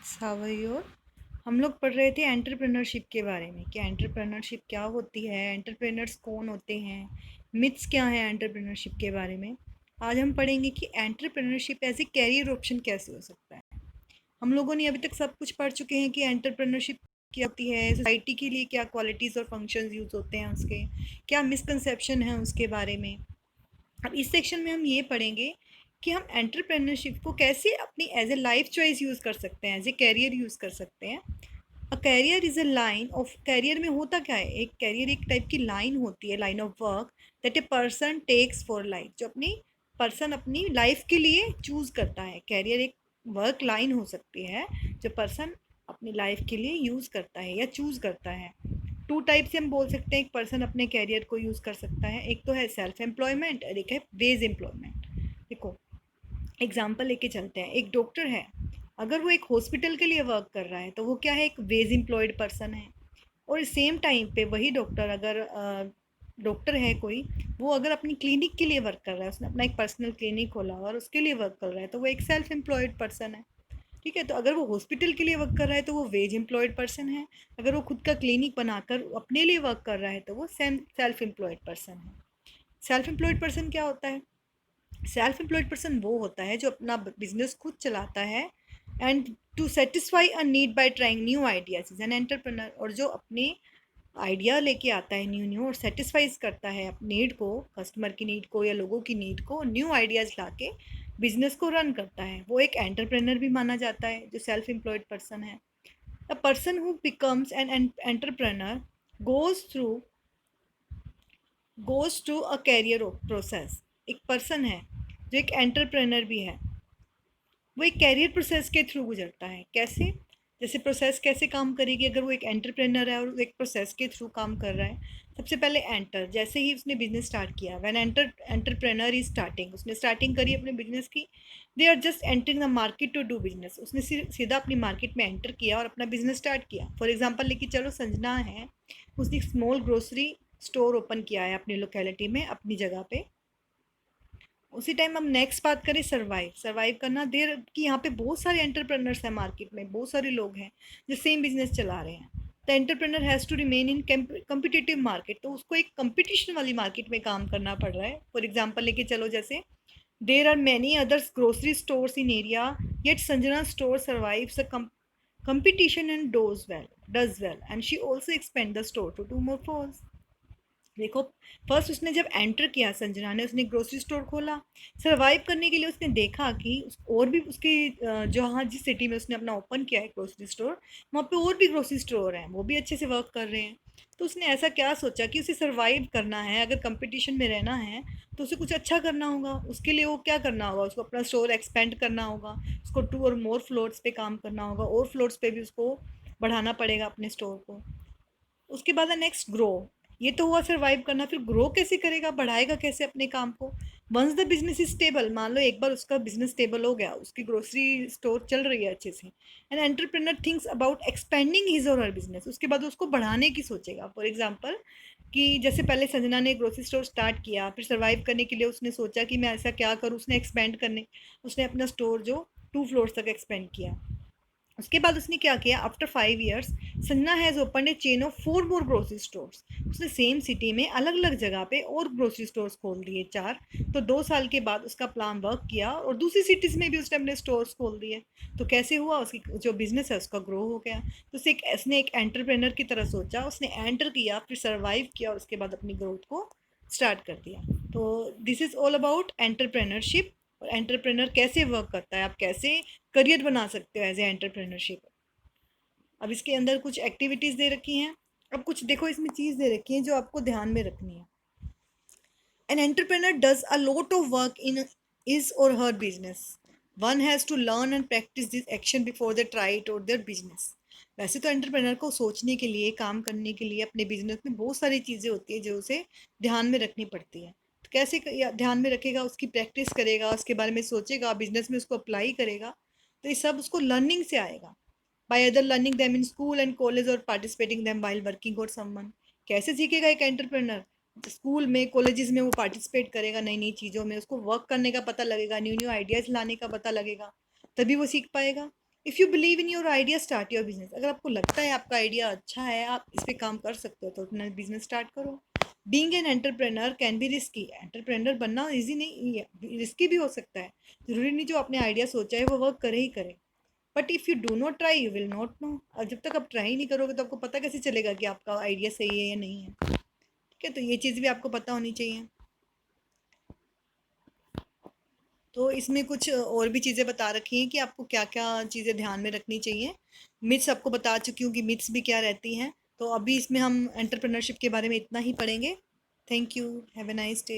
सावयोर। हम लोग पढ़ रहे थे एंटरप्रेन्योरशिप के बारे में कि एंटरप्रेन्योरशिप क्या होती है, एंटरप्रेन्योर्स कौन होते हैं, मिथ्स क्या है एंटरप्रेन्योरशिप के बारे में। आज हम पढ़ेंगे कि entrepreneurship as a career option कैसे हो सकता है। हम लोगों ने अभी तक सब कुछ पढ़ चुके हैं कि एंटरप्रेन्योरशिप क्या होती है, सोसाइटी के लिए क्या क्वालिटीज़ और फंक्शंस यूज़ होते हैं, उसके क्या मिसकंसेप्शन है उसके बारे में। अब इस सेक्शन में हम ये पढ़ेंगे कि हम एंटरप्रेन्योरशिप को कैसे अपनी as a life choice use कर सकते हैं, एज ए कैरियर यूज़ कर सकते हैं। A carrier is a line of, carrier में होता क्या है, एक कैरियर एक टाइप की लाइन होती है, line of work that a person takes for life, जो अपनी पर्सन अपनी लाइफ के लिए चूज़ करता है। कैरियर एक वर्क लाइन हो सकती है जो पर्सन अपनी लाइफ के लिए यूज़ करता है या चूज़ करता है। टू टाइप से हम बोल सकते हैं एक पर्सन अपने कैरियर को यूज़ कर सकता है। एक तो है सेल्फ एम्प्लॉयमेंट और एक है वेज एम्प्लॉयमेंट। देखो, एग्जाम्पल लेके चलते हैं। एक डॉक्टर है, अगर वो एक हॉस्पिटल के लिए वर्क कर रहा है तो वो क्या है, एक वेज एम्प्लॉयड पर्सन है। और सेम टाइम पे वही डॉक्टर अगर डॉक्टर है कोई, वो अगर अपनी क्लिनिक के लिए वर्क कर रहा है, उसने अपना एक पर्सनल क्लिनिक खोला और उसके लिए वर्क कर रहा है, तो वो एक सेल्फ एम्प्लॉयड पर्सन है। ठीक है, तो अगर वो हॉस्पिटल के लिए वर्क कर रहा है तो वो वेज एम्प्लॉयड पर्सन है। अगर वो खुद का क्लिनिक बनाकर अपने लिए वर्क कर रहा है तो वो सेल्फ एम्प्लॉयड पर्सन है। सेल्फ एम्प्लॉयड पर्सन क्या होता है? सेल्फ एम्प्लॉयड पर्सन वो होता है जो अपना बिजनेस खुद चलाता है and to satisfy a need by trying new ideas is an entrepreneur. और जो अपने आइडिया लेके आता है न्यू न्यू और सेटिस्फाइज करता है अपनी नीड को, कस्टमर की नीड को या लोगों की नीड को, न्यू आइडियाज़ लाके बिजनेस को रन करता है, वो एक एंटरप्रेन्योर भी माना जाता है जो सेल्फ एम्प्लॉयड पर्सन है। A person who becomes an entrepreneur goes through goes to a career process. एक पर्सन है जो एक एंटरप्रेन्योर भी है, वो एक कैरियर प्रोसेस के थ्रू गुजरता है। कैसे? जैसे प्रोसेस कैसे काम करेगी अगर वो एक एंटरप्रेन्योर है और वो एक प्रोसेस के थ्रू काम कर रहा है। सबसे पहले एंटर, जैसे ही उसने बिजनेस स्टार्ट किया, व्हेन एंटरप्रेन्योर इज स्टार्टिंग, उसने स्टार्टिंग करी अपने बिजनेस की। They are just entering the market to do business, उसने सीधा अपनी मार्केट में एंटर किया और अपना बिजनेस स्टार्ट किया। फॉर एग्जाम्पल लेके चलो, संजना है, उसने एक स्मॉल ग्रोसरी स्टोर ओपन किया है अपनी लोकेलिटी में, अपनी जगह पे। उसी टाइम हम नेक्स्ट बात करें, सर्वाइव सर्वाइव करना। देर कि यहाँ पे बहुत सारे एंटरप्रेनर्स हैं मार्केट में, बहुत सारे लोग हैं जो सेम बिजनेस चला रहे हैं। The entrepreneur has to remain in competitive market, तो उसको एक कंपटीशन वाली मार्केट में काम करना पड़ रहा है। फॉर एग्जाम्पल लेके चलो, जैसे there are many others grocery stores in area, yet Sanjana store survives a competition and does well and she also expand the store to do more floors। देखो, फर्स्ट उसने जब एंटर किया संजना ने, उसने ग्रोसरी स्टोर खोला। सर्वाइव करने के लिए उसने देखा कि और भी उसके जहाँ जिस सिटी में उसने अपना ओपन किया है ग्रोसरी स्टोर, वहाँ पे और भी ग्रोसरी स्टोर हैं, वो भी अच्छे से वर्क कर रहे हैं। तो उसने ऐसा क्या सोचा कि उसे सर्वाइव करना है, अगर कंपटीशन में रहना है तो उसे कुछ अच्छा करना होगा। उसके लिए वो क्या करना होगा, उसको अपना स्टोर एक्सपेंड करना होगा, उसको 2 और मोर फ्लोर्स पे काम करना होगा, और फ्लोर्स पे भी उसको बढ़ाना पड़ेगा अपने स्टोर को। उसके बाद है नेक्स्ट, ग्रो। ये तो हुआ सर्वाइव करना, फिर ग्रो कैसे करेगा, बढ़ाएगा कैसे अपने काम को। Once the business is stable, मान लो एक बार उसका बिजनेस स्टेबल हो गया, उसकी ग्रोसरी स्टोर चल रही है अच्छे से, and entrepreneur thinks about expanding his और हर बिजनेस, उसके बाद उसको बढ़ाने की सोचेगा। फॉर एग्जाम्पल कि जैसे पहले संजना ने ग्रोसरी स्टोर स्टार्ट किया, फिर सर्वाइव करने के लिए उसने सोचा कि मैं ऐसा क्या करूँ, उसने एक्सपेंड करने, उसने अपना स्टोर जो 2 फ्लोर्स तक एक्सपेंड किया। उसके बाद उसने क्या किया, after 5 years Sanjana has open A chain of 4 more grocery stores. उसने सेम सिटी में अलग अलग जगह पे और ग्रोसरी स्टोर्स खोल दिए 4। तो 2 साल के बाद उसका प्लान वर्क किया और दूसरी सिटीज़ में भी उसने अपने स्टोर्स खोल दिए। तो कैसे हुआ, उसकी जो बिजनेस है उसका ग्रो हो गया। तो उसने एक एंटरप्रेनर की तरह सोचा, उसने एंटर किया, फिर सर्वाइव किया और उसके बाद अपनी ग्रोथ को स्टार्ट कर दिया। तो this is all about entrepreneurship. और एंटरप्रेनर कैसे वर्क करता है, आप कैसे करियर बना सकते हो एज ए एंटरप्रेन्योरशिप। अब इसके अंदर कुछ एक्टिविटीज़ दे रखी हैं। अब कुछ देखो, इसमें चीज़ दे रखी है जो आपको ध्यान में रखनी है। An entrepreneur does a lot of work in his or her business. One has to learn and practice this action before they try it or their business. वैसे तो एंटरप्रेनर को सोचने के लिए, काम करने के लिए अपने बिजनेस में बहुत सारी चीज़ें होती है जो उसे ध्यान में रखनी पड़ती है। तो कैसे ध्यान में रखेगा, उसकी प्रैक्टिस करेगा, उसके बारे में सोचेगा, बिजनेस में उसको अप्लाई करेगा। तो ये सब उसको लर्निंग से आएगा, by other learning them in school and college और पार्टिसिपेटिंग देम वाइल वर्किंग और समवन। कैसे सीखेगा एक एंटरप्रेनर? स्कूल में, कॉलेजेस में वो पार्टिसिपेट करेगा नई नई चीज़ों में, उसको वर्क करने का पता लगेगा, न्यू न्यू आइडियाज़ लाने का पता लगेगा, तभी वो सीख पाएगा। If you believe in your idea start your business. अगर आपको लगता है आपका आइडिया अच्छा है, आप इस पे काम कर सकते हो तो अपना बिजनेस स्टार्ट करो। Being an entrepreneur can be risky. Entrepreneur बनना ईजी नहीं है, रिस्की भी हो सकता है। ज़रूरी नहीं जो आपने आइडिया सोचा है वो वर्क करे ही करे। But if you do not try you will not know. और जब तक आप ट्राई नहीं करोगे तो आपको पता कैसे चलेगा कि आपका आइडिया सही है या नहीं है। ठीक है, तो ये चीज़ भी आपको पता होनी चाहिए। तो इसमें कुछ और भी चीज़ें बता रखी हैं कि आपको क्या क्या चीज़ें ध्यान में रखनी चाहिए। मिथ्स आपको बता चुकी हूँ कि मिथ्स भी क्या रहती हैं। तो अभी इसमें हम एंटरप्रेन्योरशिप के बारे में इतना ही पढ़ेंगे। Thank you, have a nice day.